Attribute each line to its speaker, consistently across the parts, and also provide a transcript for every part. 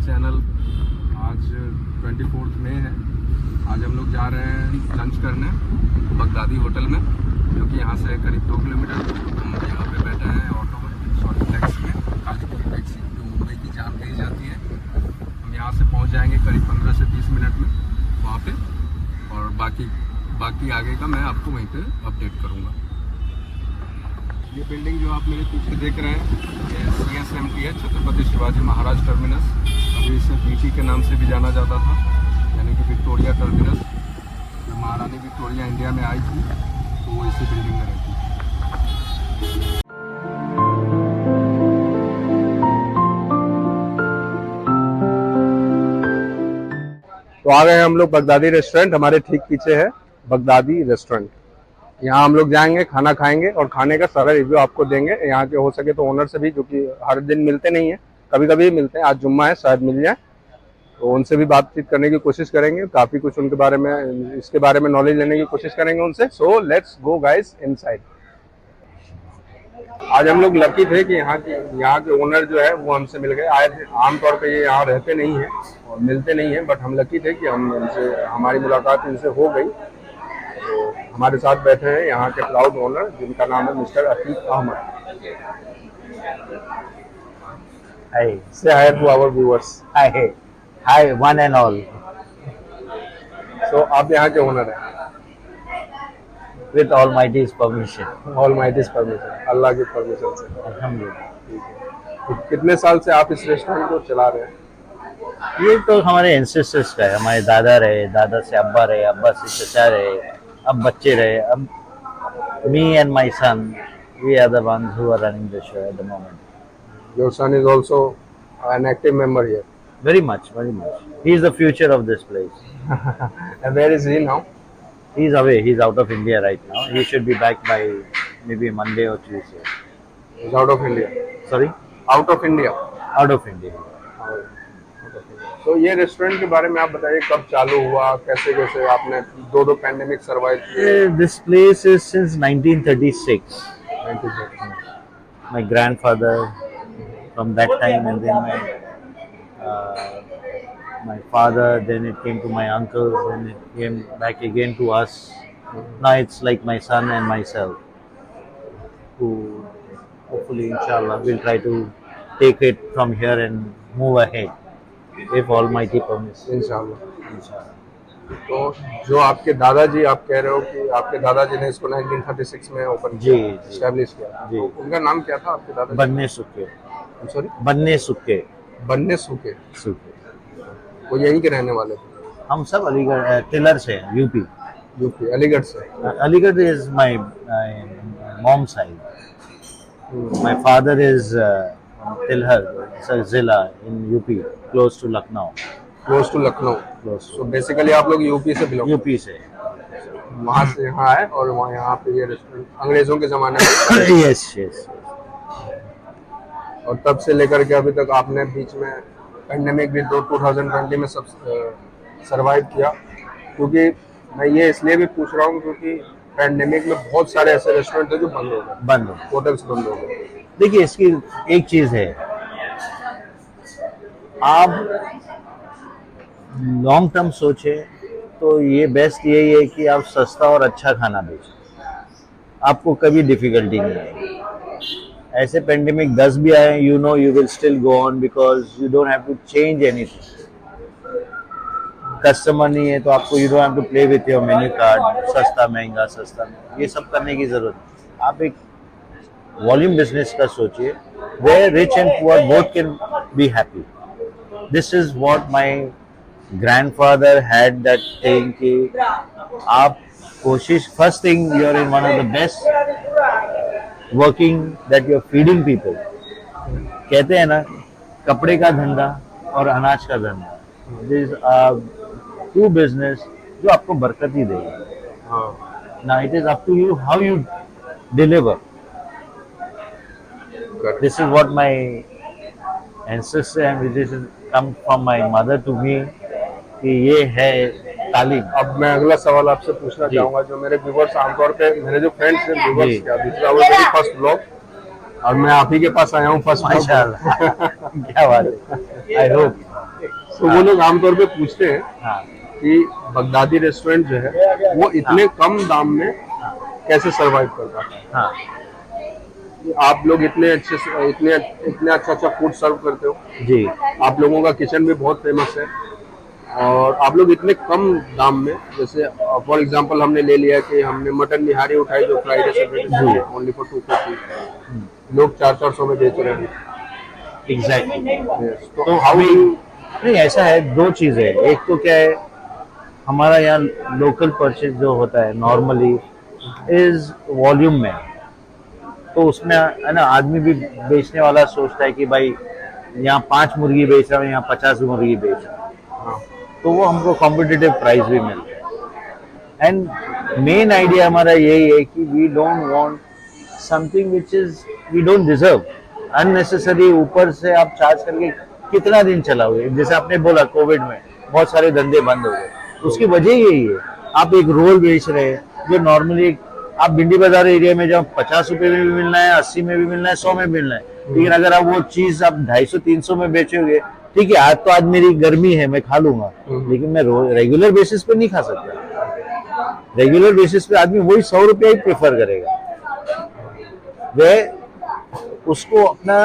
Speaker 1: Channel. आज 24 मई है। आज हम लोग जा रहे हैं लंच करने बगदादी होटल में, जो कि यहाँ से करीब 2 किलोमीटर। हम यहाँ पे बैठे हैं ऑटो में, टैक्सी में, कालीपुरी टैक्सी जो मुंबई की जान कही जाती है। हम यहाँ से पहुँच जाएंगे करीब 15 से 20 मिनट में वहाँ पे, और बाकी आगे का मैं आपको वहीं पे अपडेट करूँगा। ये बिल्डिंग जो आप मेरे पीछे देख रहे हैं, ये CSMT है, छत्रपति शिवाजी महाराज टर्मिनस। अभी इसे BT के नाम से भी जाना जाता था, यानी कि विक्टोरिया टर्मिनस। जब महारानी विक्टोरिया इंडिया में आई थी तो वो इसी बिल्डिंग में रहती थी। तो आ गए हम लोग बगदादी रेस्टोरेंट। हमारे ठीक पीछे है बगदादी रेस्टोरेंट। यहाँ हम लोग जाएंगे, खाना खाएंगे और खाने का सारा रिव्यू आपको देंगे। यहाँ के हो सके तो ओनर से भी, जो कि हर दिन मिलते नहीं है, कभी कभी मिलते हैं। आज जुम्मा है, शायद मिल जाए, तो उनसे भी बातचीत करने की कोशिश करेंगे। काफ़ी कुछ उनके बारे में, इसके बारे में नॉलेज लेने की कोशिश करेंगे उनसे। So let's go guys inside. आज हम लोग लकी थे कि यहाँ के ओनर जो है वो हमसे मिल गए। आए थे, आमतौर पे ये यहाँ रहते नहीं हैं और मिलते नहीं हैं, बट हम लकी थे कि हमारी मुलाकात इनसे हो गई। तो हमारे साथ बैठे हैं यहाँ के प्राउड ओनर, जिनका नाम है mister Atiq Ahmed.
Speaker 2: Hi.
Speaker 1: Say hi to our viewers.
Speaker 2: Hi, one and all.
Speaker 1: So आप यहाँ के ओनर हैं?
Speaker 2: With Almighty's permission.
Speaker 1: Almighty's permission, अल्लाह की परमिशन से।
Speaker 2: अल्हम्दुलिल्लाह।
Speaker 1: ठीक है। तो कितने साल से आप इस रेस्टोरेंट को चला रहे हैं?
Speaker 2: ये तो हमारे एंसेस्टर्स का है। हमारे दादा रहे, दादा से अब्बा रहे, अब्बा से चचा रहे, अब बच्चे रहे। अब me and my son, we are the ones who are running the show at the moment.
Speaker 1: Your son is also an active member here.
Speaker 2: Very much, very much. He is the future of this place.
Speaker 1: And where is he now?
Speaker 2: He's away. He's out of India right now. He should be back by maybe Monday or Tuesday.
Speaker 1: He's out of India.
Speaker 2: Sorry?
Speaker 1: Out of India.
Speaker 2: Out of India.
Speaker 1: तो ये restaurant के बारे में आप बताइए, कब चालू हुआ, कैसे आपने दो पैंडेमिक सर्वाइव किए?
Speaker 2: This place is since 1936.
Speaker 1: 96।
Speaker 2: My grandfather from that time, and then my father, then it came to my uncles, then it came back again to us. Now it's like my son and myself, who hopefully inshallah will try to take it from here and move ahead if Almighty permits.
Speaker 1: इंशाल्लाह। तो जो आपके दादाजी, आप कह रहे हो कि आपके दादाजी ने इसको 1936 में ओपन
Speaker 2: जी,
Speaker 1: किया,
Speaker 2: जी।
Speaker 1: एस्टैब्लिश किया।
Speaker 2: जी।
Speaker 1: तो उनका नाम क्या था आपके दादाजी?
Speaker 2: बन्ने सुक्के।
Speaker 1: सॉरी?
Speaker 2: बन्ने सुक्के।
Speaker 1: बन्ने सूखे।
Speaker 2: सुक्के।
Speaker 1: वो यहीं के रहने वाले थे?
Speaker 2: हम सब अलीगढ़ टिलर से हैं, यूपी।
Speaker 1: यूपी, अलीगढ़ से।
Speaker 2: Aligarh is my mom's side. My father is from Tilhar, it's a zilla in UP, close to Lucknow.
Speaker 1: Close to Lucknow.
Speaker 2: Close
Speaker 1: so
Speaker 2: to
Speaker 1: basically आप लोग यूपी से बिलोंग,
Speaker 2: UP से।
Speaker 1: वहाँ से यहाँ आए और वहाँ यहाँ पे ये रेस्टोरेंट अंग्रेजों के ज़माने में।
Speaker 2: Yes, yes.
Speaker 1: और तब से लेकर के अभी तक आपने बीच में पेंडेमिक भी 2020 में सब सरवाइव किया। क्योंकि मैं ये इसलिए भी पूछ रहा हूँ क्योंकि पेंडेमिक में बहुत सारे ऐसे रेस्टोरेंट थे जो बंद हो गए,
Speaker 2: बंद हो।
Speaker 1: होटल्स बंद हो गए।
Speaker 2: देखिए, इसकी एक चीज है, आप लॉन्ग टर्म सोचे तो ये बेस्ट यही है कि आप सस्ता और अच्छा खाना बेचो, आपको कभी डिफिकल्टी नहीं आएगी। ऐसे पेंडेमिक 10 भी आए, you know you will still go on, because you don't have to change anything. Customer नहीं है तो आपको, you don't have to play with your menu card, सस्ता महंगा, ये सब करने की जरूरत नहीं। आप एक वॉल्यूम बिजनेस का सोचिए, where rich and poor both can be happy. This is what my grandfather had that thing कि आप कोशिश, first thing you are in one of the best working that you are feeding people. कहते हैं ना, कपड़े का धंधा और अनाज का धंधा, दिस आर टू बिजनेस जो आपको बरकत ही देगा। Now it is up to you how you deliver. This is what my ancestor and this is come from my mother to me, कि ये है तालीम।
Speaker 1: अब मैं अगला सवाल आपसे पूछना चाहूंगा, जो मेरे व्यूवर्स आमतौर पे, मेरे जो फ्रेंड्स हैं व्यूवर्स, क्या दूसरा वो मेरी फर्स्ट ब्लॉग, और मैं आप ही के पास आया हूँ फर्स्ट।
Speaker 2: माशाल्लाह क्या बात है। आई होप
Speaker 1: तो वो लोग आमतौर पे पूछते हैं
Speaker 2: हाँ
Speaker 1: कि बगदादी रेस्टोरेंट जो है वो इतने कम दाम में कैसे सरवाइव कर पाता है।
Speaker 2: हाँ
Speaker 1: आप लोग इतने अच्छे से इतने इतने अच्छा फूड सर्व करते हो,
Speaker 2: जी
Speaker 1: आप लोगों का किचन भी बहुत फेमस है, और आप लोग इतने कम दाम में, जैसे फॉर एग्जांपल हमने ले लिया कि हमने मटन निहारी उठाई जो फ्राइडे सैटरडे ओनली फॉर 250, लोग 400 में बेच रहे हैं।
Speaker 2: एग्जैक्टली।
Speaker 1: Yes.
Speaker 2: तो
Speaker 1: तो हाउ
Speaker 2: अभी
Speaker 1: डू
Speaker 2: नहीं, ऐसा है, दो चीज़ें है। एक तो क्या है, हमारा यहाँ लोकल परचेज जो होता है नॉर्मली इज वॉल्यूम में, तो उसमें है ना, आदमी भी बेचने वाला सोचता है कि भाई यहाँ 5 मुर्गी बेच रहा हूँ, यहाँ 50 मुर्गी बेच रहा हूँ, तो वो हमको कॉम्पिटिटिव प्राइस भी मिलता है। एंड मेन आइडिया हमारा यही है कि we don't want something which is we don't deserve unnecessary. ऊपर से आप चार्ज करके कितना दिन चलाओगे? जैसे आपने बोला कोविड में बहुत सारे धंधे बंद हो गए, उसकी वजह यही है। आप एक रोल बेच रहे हैं जो नॉर्मली आप भिंडी बाजार एरिया में जब 50 रुपए में भी मिलना है, 80 में भी मिलना है, 100 में मिलना है, लेकिन अगर आप वो चीज आप 250-300 में बेचोगे, ठीक है आज तो आज मेरी गर्मी है मैं खा लूंगा, लेकिन मैं रेगुलर बेसिस पे नहीं खा सकता। रेगुलर बेसिस पे आदमी वही 100 रुपया ही प्रेफर करेगा। वह उसको अपना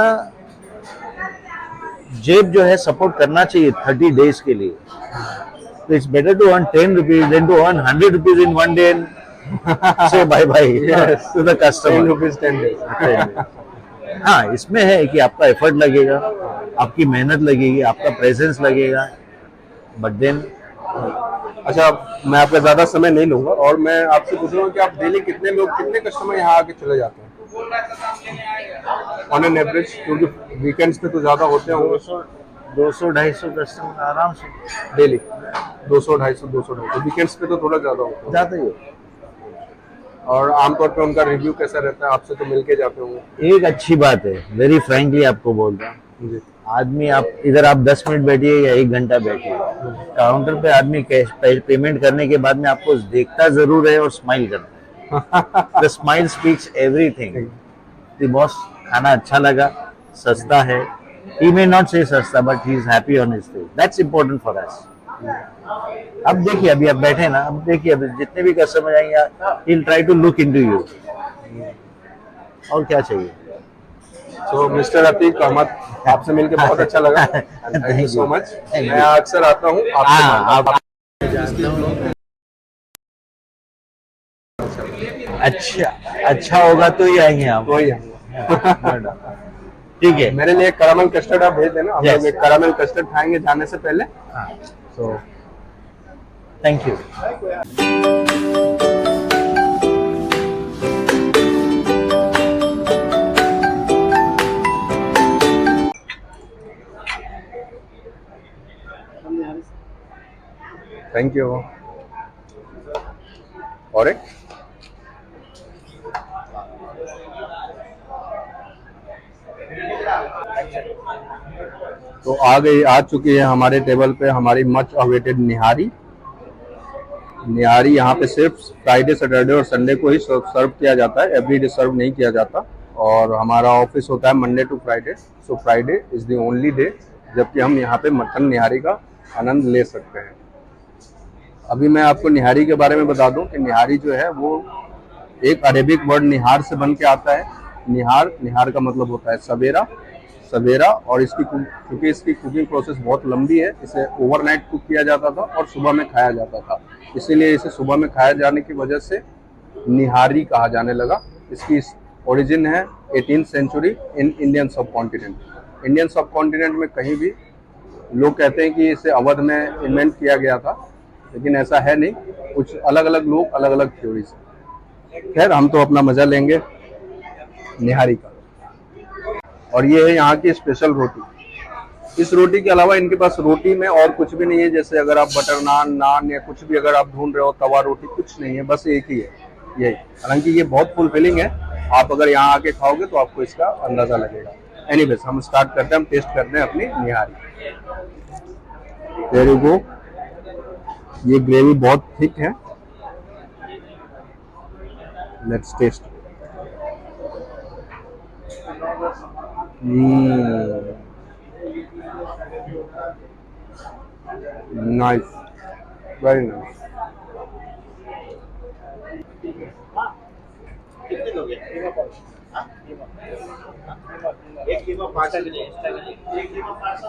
Speaker 2: जेब जो है सपोर्ट करना चाहिए 30 डेज के लिए। तो it's better to earn 10 rupees than to earn 100 rupees in one day and say bye bye to the customer.
Speaker 1: 10 days।
Speaker 2: हाँ, इसमें है कि आपका एफर्ट लगेगा, आपकी मेहनत लगेगी, आपका प्रेजेंस लगेगा, बट देन
Speaker 1: अच्छा, मैं आपका ज्यादा समय नहीं लूंगा और मैं आपसे पूछ रहा हूँ कि आप डेली कितने कस्टमर यहाँ आके चले जाते हैं ऑन एन एवरेज, क्योंकि वीकेंड्स पे तो ज्यादा होते होंगे।
Speaker 2: 200-250 कस्टमर आराम से
Speaker 1: डेली 200-250 वीकेंड्स पे तो थोड़ा ज्यादा होता है।
Speaker 2: जाते ही हो।
Speaker 1: और आमतौर पे उनका रिव्यू कैसा रहता है? आपसे तो मिलके जाते होंगे।
Speaker 2: एक अच्छी बात है, वेरी फ्रैंकली आपको बोलता हूँ,
Speaker 1: जी।
Speaker 2: आदमी आप इधर आप 10 मिनट बैठिए या 1 घंटा बैठिए, काउंटर पे आदमी कैश पेमेंट करने के बाद में आपको देखता जरूर है और स्माइल करता है। The smile speaks everything. The boss खाना अच्छा लगा, सस्ता है, he may not say सस्ता but he is happy on his face, that's important for us। अब देखिए, अभी आप बैठे ना, अब देखिए अभी जितने भी कस्टमर आएंगे he'll try to look into you, और क्या चाहिए।
Speaker 1: सो मिस्टर अतीक अहमद, आपसे मिलकर बहुत अच्छा लगा। Thank you so much. मैं अक्सर आता हूँ
Speaker 2: आप अच्छा अच्छा होगा तो ही आएंगे आप।
Speaker 1: वही
Speaker 2: ठीक है,
Speaker 1: मेरे लिए कैरामल कस्टर्ड आप भेज देना, हम लोग एक कैरामल कस्टर्ड खाएंगे जाने से पहले। So
Speaker 2: thank you.
Speaker 1: Thank you. और एक तो आ चुकी है हमारे टेबल पे हमारी मच अवेटेड निहारी। निहारी यहाँ पे सिर्फ फ्राइडे सैटरडे और संडे को ही सर्व किया जाता है, एवरीडे सर्व नहीं किया जाता। और हमारा ऑफिस होता है Monday to Friday, so Friday is the only day जबकि हम यहाँ पे मटन निहारी का आनंद ले सकते हैं। अभी मैं आपको निहारी के बारे में बता दूं कि निहारी जो है वो एक अरेबिक वर्ड निहार से बन के आता है। निहार का मतलब होता है सवेरा, और क्योंकि इसकी कुकिंग प्रोसेस बहुत लंबी है, इसे ओवरनाइट कुक किया जाता था और सुबह में खाया जाता था, इसीलिए इसे सुबह में खाया जाने की वजह से निहारी कहा जाने लगा। इसकी ओरिजिन है 18th सेंचुरी इन इंडियन सब कॉन्टिनेंट। इंडियन सब कॉन्टिनेंट में कहीं भी लोग कहते हैं कि इसे अवध में इन्वेंट किया गया था, लेकिन ऐसा है नहीं, कुछ अलग अलग लोग अलग अलग थ्योरीज। खैर, हम तो अपना मजा लेंगे निहारी का। और ये है यहाँ की स्पेशल रोटी। इस रोटी के अलावा इनके पास रोटी में और कुछ भी नहीं है, जैसे अगर आप बटर नान या कुछ भी अगर आप ढूंढ रहे हो, तवा रोटी, कुछ नहीं है, बस एक ही है यही। हालांकि ये बहुत फुलफिलिंग है, आप अगर यहाँ आके खाओगे तो आपको इसका अंदाजा लगेगा। एनीवेज, हम स्टार्ट करते हैं, हम टेस्ट करते हैं अपनी निहारी। There you go. ये ग्रेवी बहुत थिक है, let's taste. Nice, very nice.
Speaker 2: कितने लोग हैं? हाँ? एक कीमा 5 के लिए एक्स्ट्रा के लिए एक कीमा 500।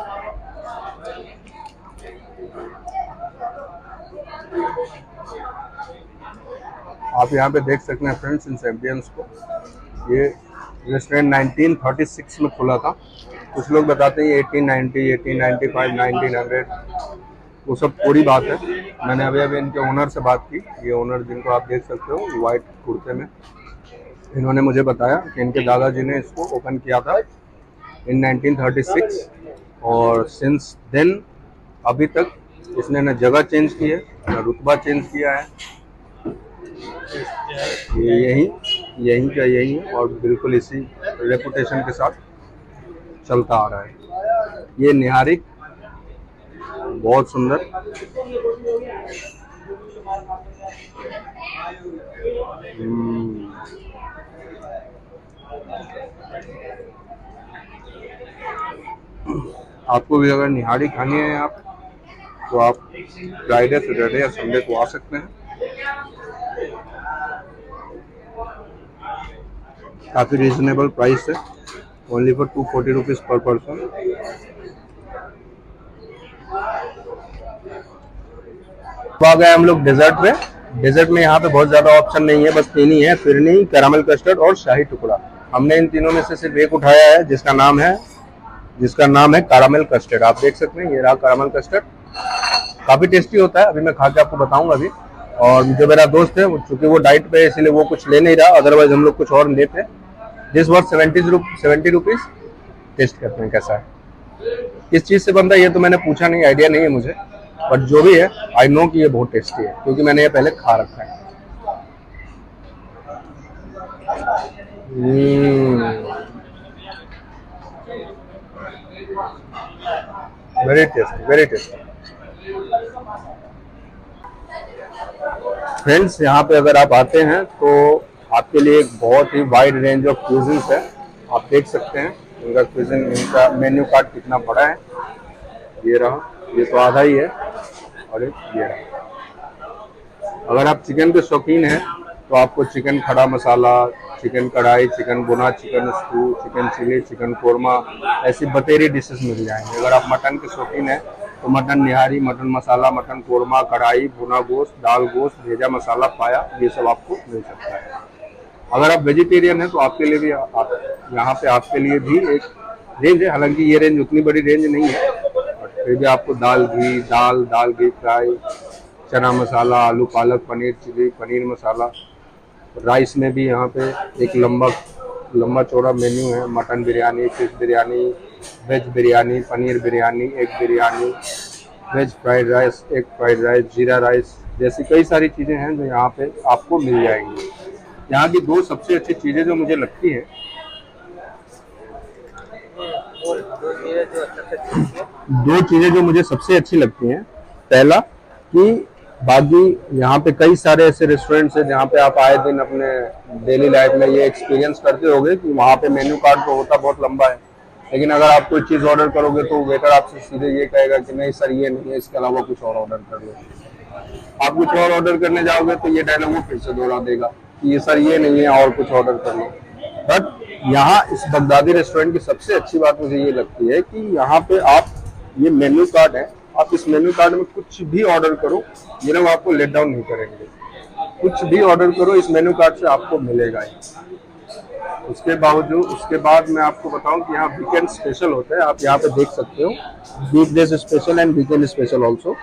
Speaker 1: आप यहाँ पे देख सकते हैं फ्रेंड्स इन एम्बियंस को। ये रेस्टोरेंट 1936 में खुला था। कुछ लोग बताते हैं 1890, 1895, 1900, वो सब पूरी बात है। मैंने अभी अभी इनके ओनर से बात की। ये ओनर जिनको आप देख सकते हो वाइट कुर्ते में, इन्होंने मुझे बताया कि इनके दादाजी ने इसको ओपन किया था इन 1936 और सिंस देन अभी तक इसने न जगह चेंज की है न रुतबा चेंज किया है। ये यहीं का यही है और बिल्कुल इसी रेपुटेशन के साथ चलता आ रहा है। ये निहारिक बहुत सुंदर। आपको भी अगर निहारी खानी है आप तो आप फ्राइडे, सैटरडे या संडे को आ सकते हैं। काफ़ी रीजनेबल प्राइस है, ओनली फॉर 240 रुपीज़ पर पर्सन। तो आ गए हम लोग डेजर्ट पे। डेजर्ट में यहाँ पे बहुत ज़्यादा ऑप्शन नहीं है, बस 3 ही है, फिरनी, कैरामल कस्टर्ड और शाही टुकड़ा। हमने इन तीनों में से सिर्फ एक उठाया है जिसका नाम है कैरामल कस्टर्ड। आप देख सकते हैं ये रहा कैरामल कस्टर्ड। काफ़ी टेस्टी होता है, अभी मैं खा के आपको बताऊंगा अभी। और जो मेरा दोस्त है चूँकि वो डाइट पे है इसलिए वो कुछ ले नहीं रहा, अदरवाइज हम लोग कुछ और लेते हैं। This was 70 rupees. टेस्ट करते हैं कैसा है, किस चीज़ से बनता है ये तो मैंने पूछा नहीं, आइडिया नहीं है मुझे, बट जो भी है आई नो कि ये बहुत टेस्टी है क्योंकि मैंने ये पहले खा रखा है। Very tasty, very tasty. Friends यहाँ पे अगर आप आते हैं तो आपके लिए एक बहुत ही वाइड रेंज ऑफ क्यूजिन्स है। आप देख सकते हैं इनका क्यूजिन, इनका मेन्यू कार्ड कितना बड़ा है। ये रहा, ये तो आधा ही है और ये रहा। अगर आप चिकन के शौकीन हैं तो आपको chicken khada masala, chicken kadai, chicken bhuna, chicken stew, chicken chilli, chicken korma, ऐसी बतेरी डिशेस मिल जाएंगे। अगर आप मटन के शौकीन हैं तो मटन निहारी, मटन मसाला, मटन कोरमा, कढ़ाई, भुना गोश्त, दाल गोश्त, भेजा मसाला, पाया, ये सब आपको मिल सकता है। अगर आप वेजिटेरियन हैं तो आपके लिए भी यहाँ पे आपके लिए भी एक रेंज है, हालांकि ये रेंज उतनी बड़ी रेंज नहीं है, फिर भी आपको दाल घी फ्राई, चना मसाला, आलू पालक पनीर चिली, पनीर मसाला। राइस में भी यहाँ पे एक लंबा चौड़ा मेन्यू है। Mutton biryani, fish biryani, veg biryani, paneer biryani, egg biryani, veg fried rice, egg fried rice, jeera rice, जैसी कई सारी चीज़ें हैं जो यहाँ पे आपको मिल जाएंगी। यहाँ की दो सबसे अच्छी चीज़ें जो मुझे लगती हैं, दो चीज़ें जो मुझे सबसे अच्छी लगती हैं, पहला कि बाकी यहाँ पे कई सारे ऐसे रेस्टोरेंट्स हैं जहाँ पे आप आए दिन अपने डेली लाइफ में ये एक्सपीरियंस करते होगे कि वहाँ पे मेन्यू कार्ड तो होता बहुत लंबा है, लेकिन अगर आप कोई चीज़ ऑर्डर करोगे तो वेटर आपसे सीधे ये कहेगा कि नहीं सर ये नहीं है, इसके अलावा कुछ और ऑर्डर कर लो। आप कुछ और ऑर्डर करने जाओगे तो ये डायलॉग वो फिर से दोहरा देगा कि ये सर ये नहीं है और कुछ ऑर्डर कर लो। बट यहाँ इस बगदादी रेस्टोरेंट की सबसे अच्छी बात मुझे ये लगती है कि यहाँ पे आप ये मेन्यू कार्ड है, आप इस मेन्यू कार्ड में कुछ भी ऑर्डर करो, ये लोग आपको लेट डाउन नहीं करेंगे। कुछ भी ऑर्डर करो इस मेन्यू कार्ड से आपको मिलेगा ही। उसके बाद मैं आपको बताऊं कि यहाँ वीकेंड स्पेशल होता है। आप यहाँ पे देख सकते हो weekdays special and weekend special also.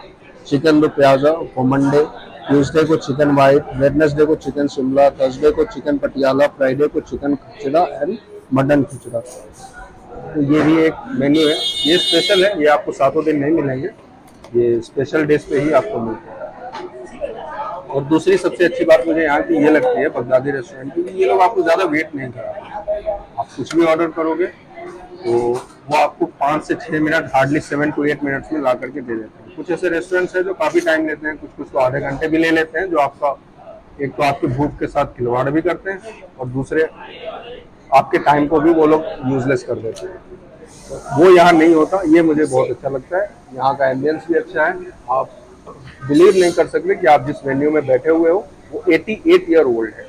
Speaker 1: Chicken दो प्याजा फॉर मंडे, ट्यूसडे को चिकन वाइट, वेडनेसडे को चिकन शिमला, थर्सडे को चिकन पटियाला, फ्राइडे को चिकन खिचड़ा एंड मटन खिचड़ा। तो ये भी एक मेन्यू है, ये स्पेशल है, ये आपको सातों दिन नहीं मिलेंगे, ये स्पेशल डेज पे ही आपको मिलते हैं। और दूसरी सबसे अच्छी बात मुझे यहाँ की ये लगती है बगदादी रेस्टोरेंट की, ये लोग आपको ज़्यादा वेट नहीं कराते। आप कुछ भी ऑर्डर करोगे तो वो आपको 5 से 6 मिनट, हार्डली 7 to 8 मिनट्स में ला करके दे देते हैं। कुछ ऐसे रेस्टोरेंट्स हैं जो काफ़ी टाइम लेते हैं, कुछ तो आधे घंटे भी ले लेते हैं, जो आपका एक तो आपकी भूख के साथ खिलवाड़ भी करते हैं और दूसरे आपके टाइम को भी वो लोग यूजलेस कर देते हैं। वो यहाँ नहीं होता, ये मुझे बहुत अच्छा लगता है। यहाँ का एम्बियंस भी अच्छा है। आप बिलीव नहीं कर सकते कि आप जिस वेन्यू में बैठे हुए हो वो 88 ईयर ओल्ड है।